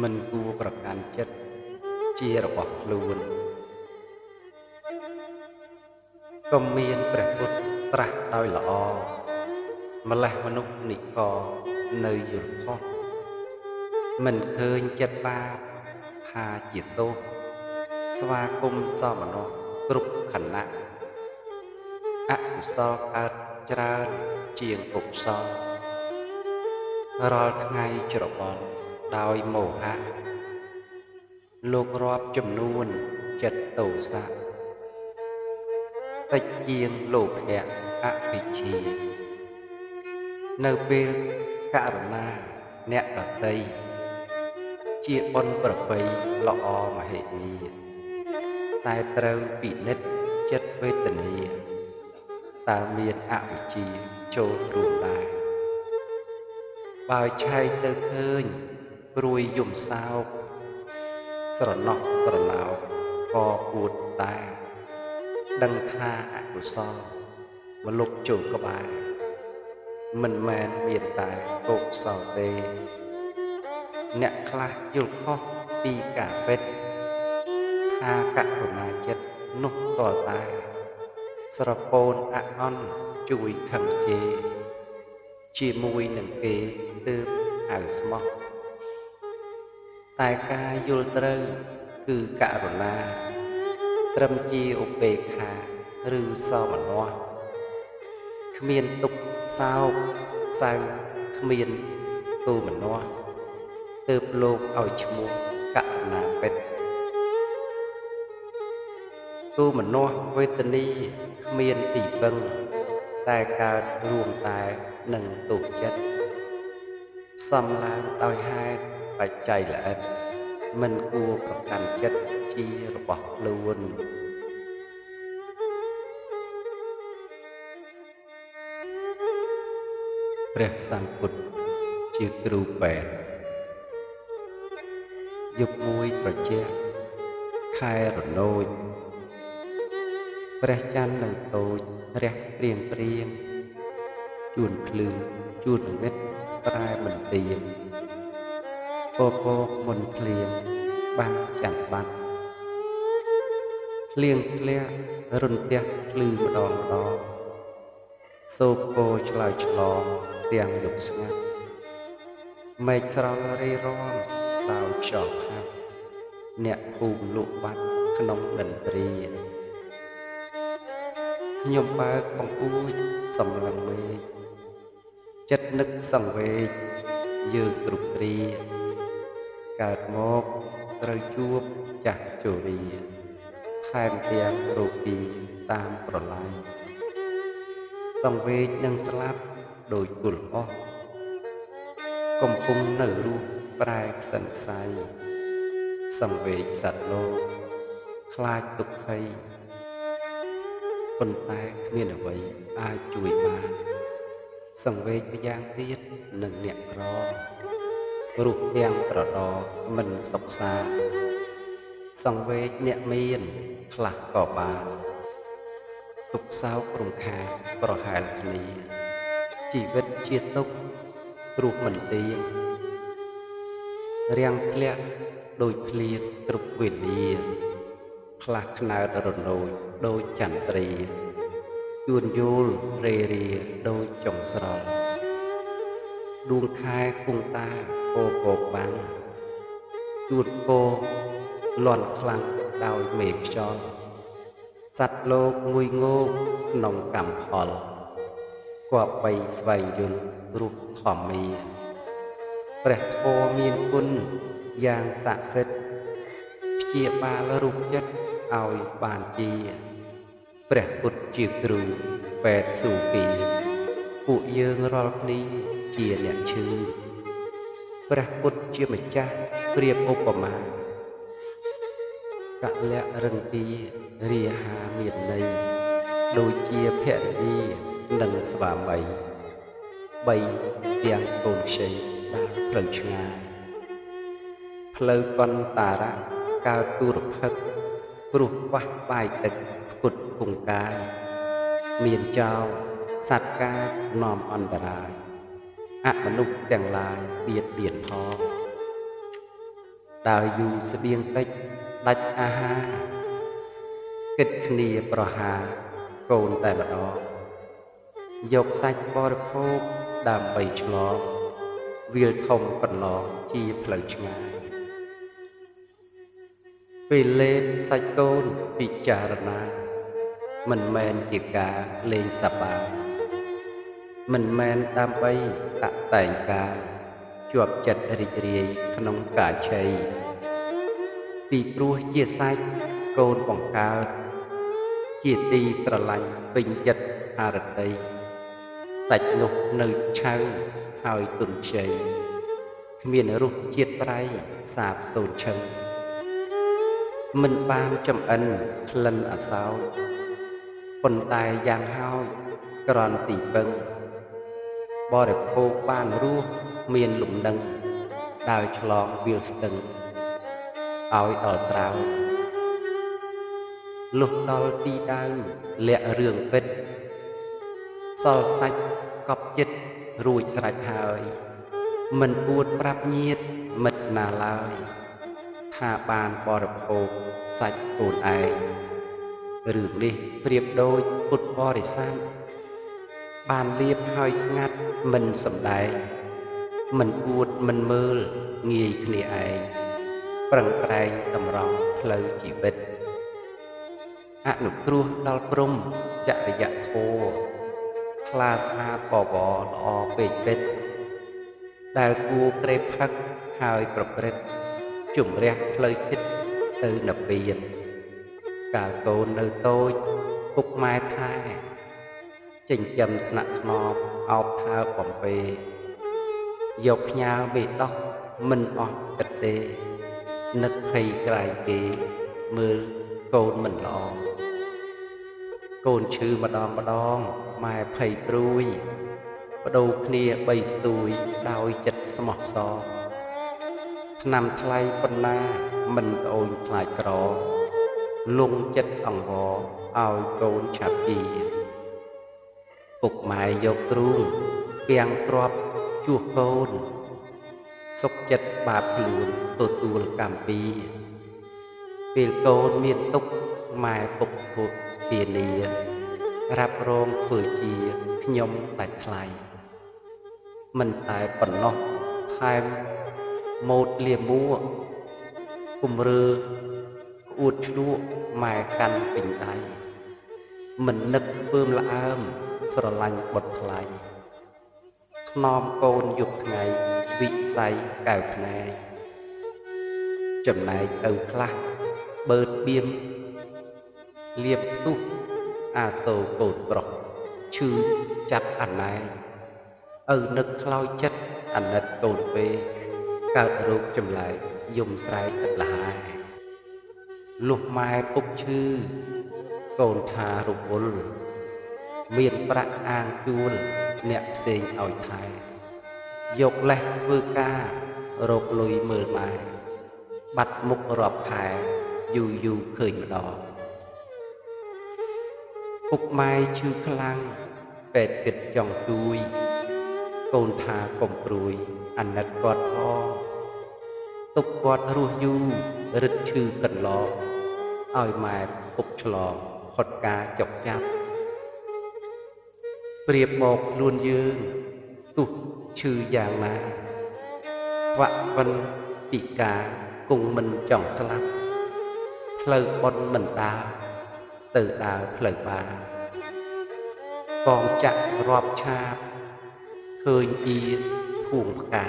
មិនគួរប្រកាន់ចិត្តជារបស់ខ្លួនកុំមានព្រះពុទ្ធត្រាស់ដោយល្អម្លេះមនុស្សនិកនៅយល់ខុសមិនឃើញចិត្តបាបថាជាទោសស្វាគមន៍សមនោះគ្រប់ខណៈអកុសលកើតច្រើនជាងកុសលរាល់ថ្ងៃច្របល់ដោយមោហៈលោករាប់ចំនួនចិត្តទោសៈតិចជាងលោភៈអវិជ្ជានៅពេលករណាអ្នកដតីជាបុណ្យប្រពៃល្អមហិមាតែត្រូវពិនិត្យចិត្តវេទនាតើមានអវិជ្ជាចូលរួមដែរបើឆែកទៅឃើញព្រួយយំសោកស្រណោះស្រណោកក៏ពួតតែដឹងថាអកុសលមកលុបចូលក្បែរមិនមែនមានតែកុសលទេអ្នកខ្លះយល់ខុសពីការពិតថាករុណាចិត្តនោះក៏តែស្រពោនអអន់ជួយខឹងជេរជាមួយនឹងគេទើបហៅស្មោះតែការយល់ត្រូវគឺករុណាត្រឹមជាឧបេក្ខាឬសោមនស្សគ្មានទុក្ខសោកសៅគ្មានទោមនស្សទើបលោកឲ្យឈ្មោះករុណាពិតទោមនស្សវេទនីគ្មានទីពឹងតែកើតរួមតែនឹងទុក្ខចិត្តសំឡើងដោយហេតុបច្ច័យល្អិតមិនគួរប្រកាន់ចិត្តជារបស់ខ្លួនព្រះសម្ពុទ្ធជាគ្រូពេទ្យយប់មួយត្រជាក់ខែរនោចព្រះច័ន្ទនៅតូចរះព្រៀងព្រៀងជួនភ្លឺជួនងឹតប្រែមិនទៀងពពកមុនភ្លៀងបានចាំបាត់ភ្លៀងធ្លាក់រន្ទះភ្លឺម្ដងម្ដងសូបគោឆ្លើយឆ្លងទាំងយប់ស្ងាត់មេឃស្រល់រេរាំដោយខ្យល់ខាប់អ្នកភូមិលក់បាត់ក្នុងនិន្ទ្រាខ្ញុំបើកបង្អួចសំឡឹងមេឃចិត្តនឹកសង្វេគយើងគ្រប់គ្រាកើតមកត្រូវជួបចាស់ជរាថែមទាំងរោគីតាមប្រឡាយសង្វេគនឹងស្លាប់ដោយគុលអស់កំពុងនៅរស់ប្រែខ្សិនខ្សៃសង្វេគសត្វលោកខ្លាចទុក្ខភ័យប៉ុន្តែគ្មានអ្វីអាចជួយបានសង្វេគម្យ៉ាងទៀតនឹងអ្នកក្ររស់ទាំងត្រដរមិនសុខសាន្តសង្វេគអ្នកមានខ្លះក៏បានទុក្ខសោករំខានប្រហែលគ្នាជីវិតជាទុក្ខព្រោះមិនទៀងរាំងធ្លាក់ដូចភ្លៀងគ្រប់វេលាខ្លះខ្នើតរនោចដូចចន្ទ្រាជួនយល់រេរាដូចចុងស្រល់ដួងខែគង់តាពោពកបាំងជួនពោលន់ខ្លាំងដោយមេឃខ្យល់សត្វលោកងុយងោកក្នុងកម្មផលគប្បីស្វែងយល់រូបធម្មាព្រះធម៌មានគុណយ៉ាងស័ក្តិសិទ្ធិព្យាបាលរូបចិត្តឲ្យបានជាព្រះពុទ្ធជាគ្រូពេទ្យស៊ូពីពួកយើងរាល់គ្នាជាអ្នកឈឺព្រះពុទ្ធជាម្ចាស់ប្រៀបឧបមាកលៈរន្ទារាហាមានន័យដូចជាភរិយានិងស្វាមីបីទាំងកូនខ្ចីដើរផ្លូវឆ្ងាយផ្លូវកន្តារៈកើតទុរភិក្ខព្រោះខ្វះបាយទឹកផ្គត់ផ្គង់កាយមានចោលសត្វកាយនាំអន្តរាយ អមនុស្សទាំងឡាយបៀតបៀនផងដើរយូរស្បៀងតិចដាច់អាហារគិតគ្នាប្រហារកូនតែម្ដងយកសាច់បរិភោគដើម្បីឆ្លងវាលធំកន្លងជាផ្លូវឆ្ងាយពេលលេបសាច់កូនពិចារណាមិនមែនជាការលេងសប្បាយមិនមែនដើម្បីតាក់តែងកាយជាប់ចិត្តរីករាយក្នុងការឆីពីព្រោះជាសាច់កូនបង្កើតជាទីស្រឡាញ់ពេញចិត្តអរតីសាច់នោះនៅឆៅហើយទុនជ័យគ្មានរសជាតិប្រៃសាបសូន្យឈឹងមិនបានចំអិនក្លិនអសោចប៉ុន្តែយ៉ាងហើយក្រន់ទីពឹងបរិភោគបានរសមានលំនឹងដើរឆ្លងវាលស្ទឹងឲ្យដល់ត្រើយលុះដល់ទីដៅលាក់រឿងពិតសល់សាច់កប់ចិត្តរួចស្រេចហើយមិនពួតប្រាប់ញាតិមិត្តណាឡើយថាបានបរិភោគសាច់កូនឯងរឿងនេះប្រៀបដូចពុទ្ធបរិស័ទបានលៀបហើយស្ងាត់មិនសំដែងមិនពួតមិនមើលងាយគ្នាឯងប្រឹងប្រែងតម្រង់ផ្លូវជីវិតអនុគ្រោះដល់ព្រំចរិយធម៌ថ្លាស្អាតបវរល្អពេកពិតដែលគួរក្រេបផឹកហើយប្រព្រឹត្តជំរះផ្លូវចិត្តទៅនិព្វានកាលកូននៅតូចពុកម៉ែថែចិញ្ចឹមថ្នាក់ថ្នមអោបថើបបំពេយកផ្ញើមេដោះមិនអស់គិតទេនឹកភ័យក្រែងគេមើលកូនមិនល្អកូនឈឺម្ដងម៉ែភ័យព្រួយបដូរគ្នាបីស្ទួយដោយចិត្តស្មោះសរថ្នាំថ្លៃប៉ុណ្ណាមិនត្អូញខ្លាចក្រលងចិត្តអង្វរឲ្យកូនឆាប់ជាពុកម៉ែយកទ្រូងពាំងគ្រាប់ជួសកូនសុខចិត្តបាបខ្លួនទទួលកម្មពីពេលកូនមានទុក្ខម៉ែពុកពុកធានារ៉ាប់រងធ្វើជាខ្ញុំតែថ្លៃមិនតែប៉ុណ្ណោះថែមម៉ូតលាមួគំរើក្អួតឆ្លក់ម៉ែកាន់ពេញដៃមិននឹកធ្វើមល្អើមស្រឡាញ់បុត្រថ្លៃថ្នមកូនយប់ថ្ងៃវិស័យកែវភ្នែកចំណែកឪខ្លះបឺតបៀមលៀបផ្ទុះអាសូរកូនប្រុសឈឺចាប់អណែឪនឹកខ្លោចចិត្តអាណិតកូនពេកកើតរោគចម្លែកយំស្រែកទឹកលហើយលុះម៉ែពុកឈឺកូនថារវល់មានប្រាក់អាងជួលអ្នកផ្សេងឲ្យថែយកលេសធ្វើការរកលុយមើលម៉ែបាត់មុខរាប់ខែយូរឃើញម្ដងពុកម៉ែឈឺខ្លាំងពេទ្យគិតចង់ជួយកូនថាកុំព្រួយអាណិតគាត់ផងទុកគាត់រស់យូររឹតឈឺកន្លងឲ្យម៉ែពុកឆ្លងផុតការចុកចាប់ប្រៀបមកខ្លួនយើងទុះឈឺយ៉ាងណាវៈវិនពិការគង់មិនចង់ស្លាប់ផ្លូវបុណ្យមិនដើរទៅដើរផ្លូវបាកងចាក់រាប់ឆាបឃើញអ៊ីធួងផ្កា